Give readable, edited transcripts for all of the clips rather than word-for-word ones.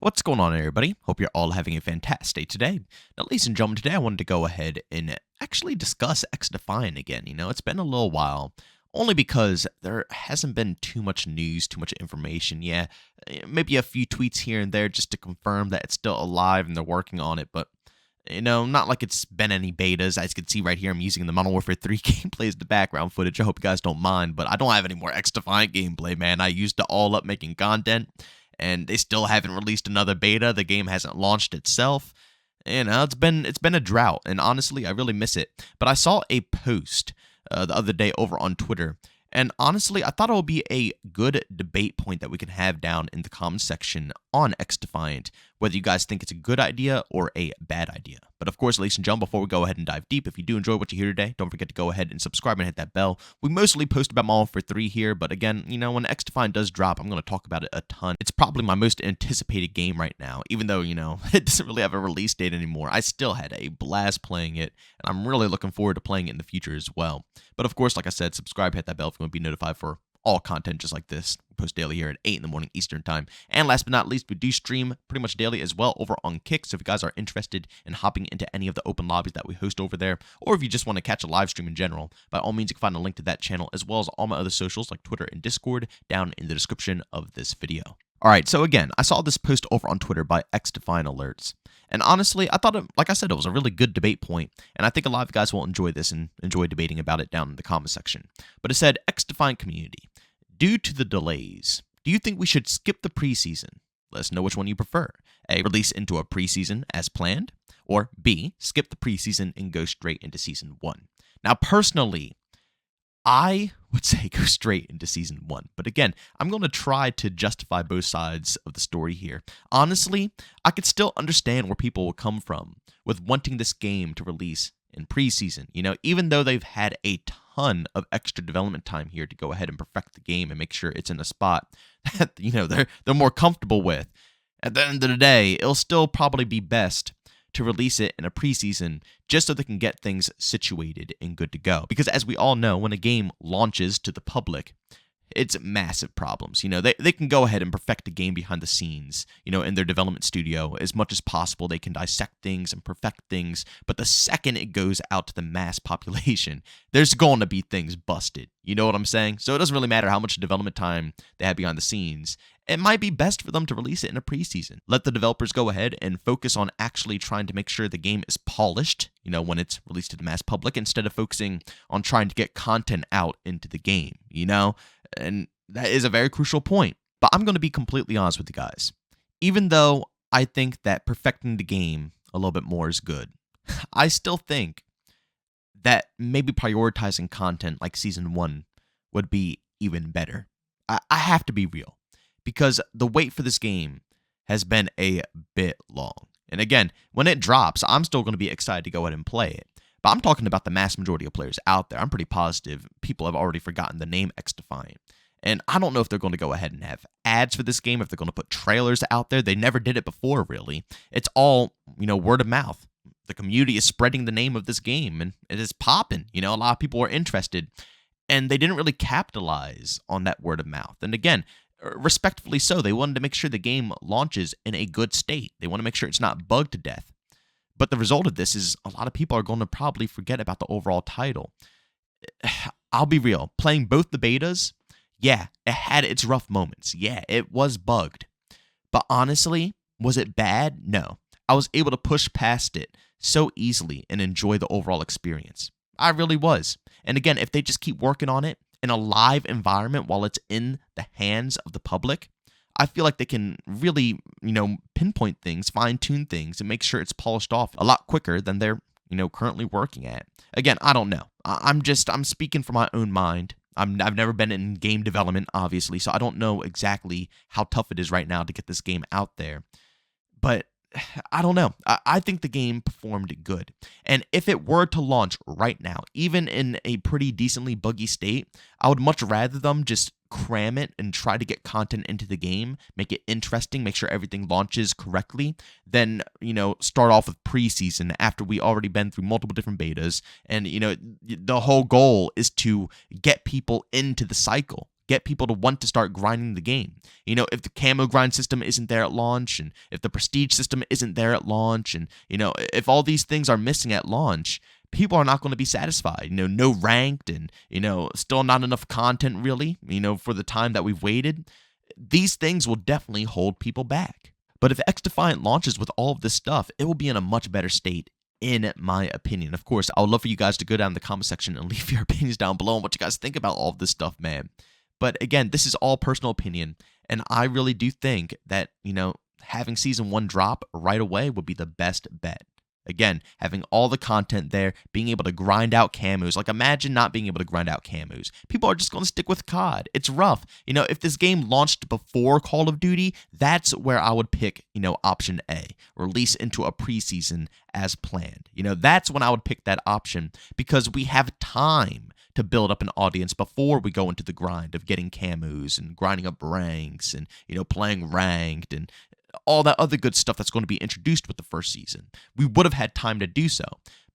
What's going on, everybody? Hope you're all having a fantastic day today. Now, ladies and gentlemen, today I wanted to go ahead and actually discuss Xdefiant again. It's been a little while, only because there hasn't been too much news, too much information. Yeah, maybe a few tweets here and there just to confirm that it's still alive and they're working on it, but not like it's been any betas. As you can see right here, I'm using the Modern Warfare 3 gameplay as the background footage. I hope you guys don't mind, but I don't have any more Xdefiant gameplay, man. I used it all up making content, and they still haven't released another beta. The game hasn't launched itself. It's been a drought, and honestly, I really miss it. But I saw a post the other day over on Twitter, and honestly, I thought it would be a good debate point that we can have down in the comments section on Xdefiant, whether you guys think it's a good idea or a bad idea. But of course, ladies and gentlemen, before we go ahead and dive deep, if you do enjoy what you hear today, don't forget to go ahead and subscribe and hit that bell. We mostly post about Modern Warfare 3 here, but again, when Xdefiant does drop, I'm going to talk about it a ton. It's probably my most anticipated game right now, even though, it doesn't really have a release date anymore. I still had a blast playing it, and I'm really looking forward to playing it in the future as well. But of course, like I said, subscribe, hit that bell if you want to be notified for all content just like this. We post daily here at 8 in the morning Eastern time. And last but not least, we do stream pretty much daily as well over on Kick. So if you guys are interested in hopping into any of the open lobbies that we host over there, or if you just want to catch a live stream in general, by all means, you can find a link to that channel as well as all my other socials like Twitter and Discord down in the description of this video. All right, so again, I saw this post over on Twitter by Xdefiant Alerts. And honestly, I thought, like I said, it was a really good debate point, and I think a lot of you guys will enjoy this and enjoy debating about it down in the comment section. But it said, Xdefiant community, due to the delays, do you think we should skip the preseason? Let us know which one you prefer. A, release into a preseason as planned, or B, skip the preseason and go straight into Season 1. Now, personally, I would say go straight into Season 1. But again, I'm going to try to justify both sides of the story here. Honestly, I could still understand where people will come from with wanting this game to release in preseason. Even though they've had a ton of extra development time here to go ahead and perfect the game and make sure it's in a spot that, they're more comfortable with. At the end of the day, it'll still probably be best to release it in a preseason just so they can get things situated and good to go. Because as we all know, when a game launches to the public, it's massive problems. They can go ahead and perfect the game behind the scenes, in their development studio as much as possible. They can dissect things and perfect things. But the second it goes out to the mass population, there's going to be things busted. You know what I'm saying? So it doesn't really matter how much development time they have behind the scenes. It might be best for them to release it in a preseason. Let the developers go ahead and focus on actually trying to make sure the game is polished, when it's released to the mass public, instead of focusing on trying to get content out into the game, And that is a very crucial point. But I'm going to be completely honest with you guys. Even though I think that perfecting the game a little bit more is good, I still think that maybe prioritizing content like Season 1 would be even better. I have to be real, because the wait for this game has been a bit long. And again, when it drops, I'm still going to be excited to go ahead and play it. But I'm talking about the mass majority of players out there. I'm pretty positive people have already forgotten the name Xdefiant. And I don't know if they're going to go ahead and have ads for this game, if they're going to put trailers out there. They never did it before, really. It's all, word of mouth. The community is spreading the name of this game, and it is popping. A lot of people are interested. And they didn't really capitalize on that word of mouth. And again, respectfully so, they wanted to make sure the game launches in a good state. They want to make sure it's not bugged to death. But the result of this is a lot of people are going to probably forget about the overall title. I'll be real. Playing both the betas, yeah, it had its rough moments. Yeah, it was bugged. But honestly, was it bad? No. I was able to push past it so easily and enjoy the overall experience. I really was. And again, if they just keep working on it in a live environment while it's in the hands of the public, I feel like they can really, pinpoint things, fine-tune things, and make sure it's polished off a lot quicker than they're, currently working at. Again, I don't know. I'm speaking from my own mind. I've never been in game development, obviously, so I don't know exactly how tough it is right now to get this game out there. But I don't know. I think the game performed good. And if it were to launch right now, even in a pretty decently buggy state, I would much rather them just cram it and try to get content into the game, make it interesting, make sure everything launches correctly, than, start off with preseason after we already been through multiple different betas. And, the whole goal is to get people into the cycle. get people to want to start grinding the game. If the camo grind system isn't there at launch, and if the prestige system isn't there at launch, and if all these things are missing at launch, people are not going to be satisfied. No ranked, and still not enough content really, for the time that we've waited. These things will definitely hold people back. But if Xdefiant launches with all of this stuff, it will be in a much better state, in my opinion. Of course, I would love for you guys to go down in the comment section and leave your opinions down below on what you guys think about all of this stuff, man. But again, this is all personal opinion, and I really do think that, having Season 1 drop right away would be the best bet. Again, having all the content there, being able to grind out camos. Like, imagine not being able to grind out camos. People are just going to stick with COD. It's rough. If this game launched before Call of Duty, that's where I would pick, option A, release into a preseason as planned. That's when I would pick that option, because we have time to build up an audience before we go into the grind of getting camos and grinding up ranks and, playing ranked and all that other good stuff that's going to be introduced with the first season. We would have had time to do so.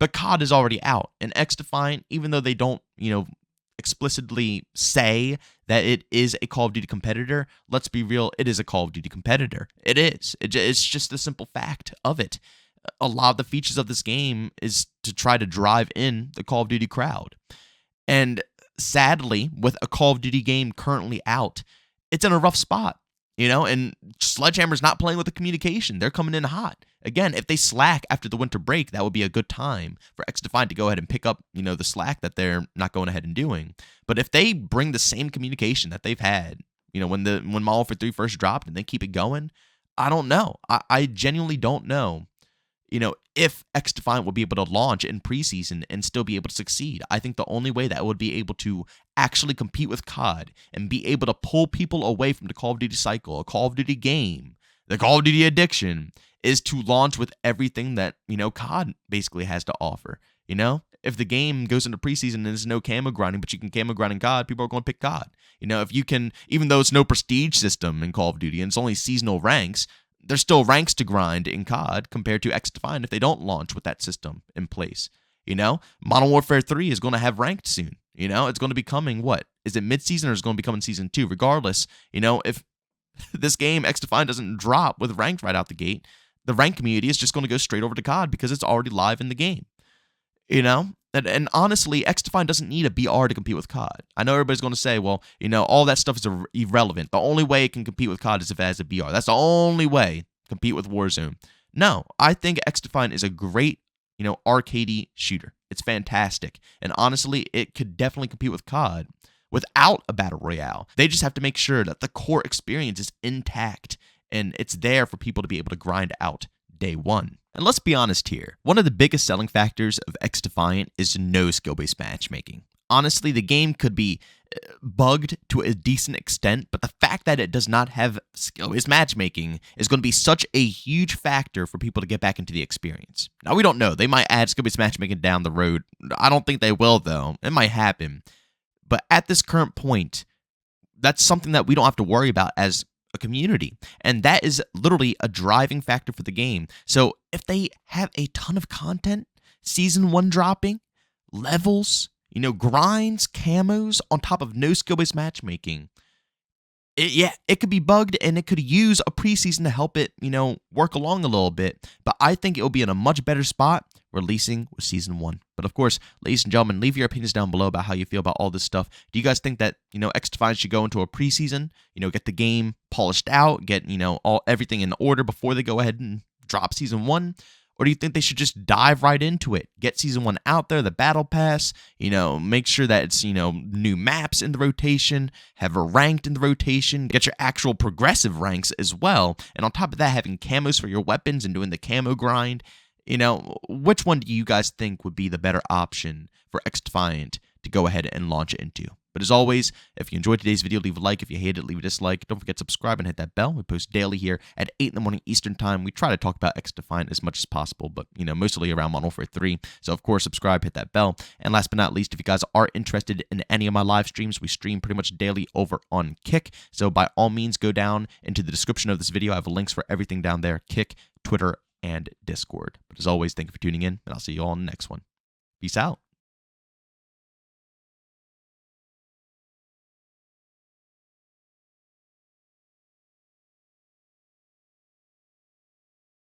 But COD is already out, and Xdefiant, even though they don't, explicitly say that it is a Call of Duty competitor, let's be real, it is a Call of Duty competitor. It is. It's just the simple fact of it. A lot of the features of this game is to try to drive in the Call of Duty crowd. And sadly, with a Call of Duty game currently out, it's in a rough spot. And Sledgehammer's not playing with the communication. They're coming in hot. Again, if they slack after the winter break, that would be a good time for Xdefiant to go ahead and pick up, the slack that they're not going ahead and doing. But if they bring the same communication that they've had, when Modern Warfare 3 first dropped, and they keep it going, I don't know. I genuinely don't know, if Xdefiant will be able to launch in preseason and still be able to succeed. I think the only way that it would be able to actually compete with COD and be able to pull people away from the Call of Duty cycle, a Call of Duty game, the Call of Duty addiction, is to launch with everything that, COD basically has to offer. If the game goes into preseason and there's no camo grinding, but you can camo grind in COD, people are going to pick COD. If you can, even though it's no prestige system in Call of Duty and it's only seasonal ranks, there's still ranks to grind in COD compared to Xdefiant if they don't launch with that system in place. Modern Warfare 3 is going to have ranked soon. It's going to be coming, what? Is it mid-season or is it going to be coming Season 2? Regardless, if this game, Xdefiant, doesn't drop with ranked right out the gate, the ranked community is just going to go straight over to COD because it's already live in the game. And honestly, Xdefiant doesn't need a BR to compete with COD. I know everybody's going to say, well, all that stuff is irrelevant. The only way it can compete with COD is if it has a BR. That's the only way to compete with Warzone. No, I think Xdefiant is a great, arcadey shooter. It's fantastic. And honestly, it could definitely compete with COD without a battle royale. They just have to make sure that the core experience is intact and it's there for people to be able to grind out day one. And let's be honest here, one of the biggest selling factors of Xdefiant is no skill-based matchmaking. Honestly, the game could be bugged to a decent extent, but the fact that it does not have skill-based matchmaking is going to be such a huge factor for people to get back into the experience. Now, we don't know. They might add skill-based matchmaking down the road. I don't think they will, though. It might happen. But at this current point, that's something that we don't have to worry about as a community, and that is literally a driving factor for the game. So if they have a ton of content, Season 1 dropping, levels, grinds, camos, on top of no skill-based matchmaking, it could be bugged, and it could use a preseason to help it, work along a little bit. But I think it will be in a much better spot releasing with Season 1. But of course, ladies and gentlemen, leave your opinions down below about how you feel about all this stuff. Do you guys think that, Xdefiant should go into a preseason, get the game polished out, get, everything in order before they go ahead and drop Season 1? Or do you think they should just dive right into it? Get Season 1 out there, the Battle Pass, make sure that it's, new maps in the rotation, have a ranked in the rotation, get your actual progressive ranks as well. And on top of that, having camos for your weapons and doing the camo grind. Which one do you guys think would be the better option for Xdefiant to go ahead and launch it into? But as always, if you enjoyed today's video, leave a like. If you hate it, leave a dislike. Don't forget to subscribe and hit that bell. We post daily here at 8 in the morning Eastern Time. We try to talk about Xdefiant as much as possible, but, mostly around Modern Warfare 3. So, of course, subscribe, hit that bell. And last but not least, if you guys are interested in any of my live streams, we stream pretty much daily over on Kick. So, by all means, go down into the description of this video. I have links for everything down there. Kick, Twitter, and Discord. But as always, thank you for tuning in, and I'll see you all in the next one. Peace out.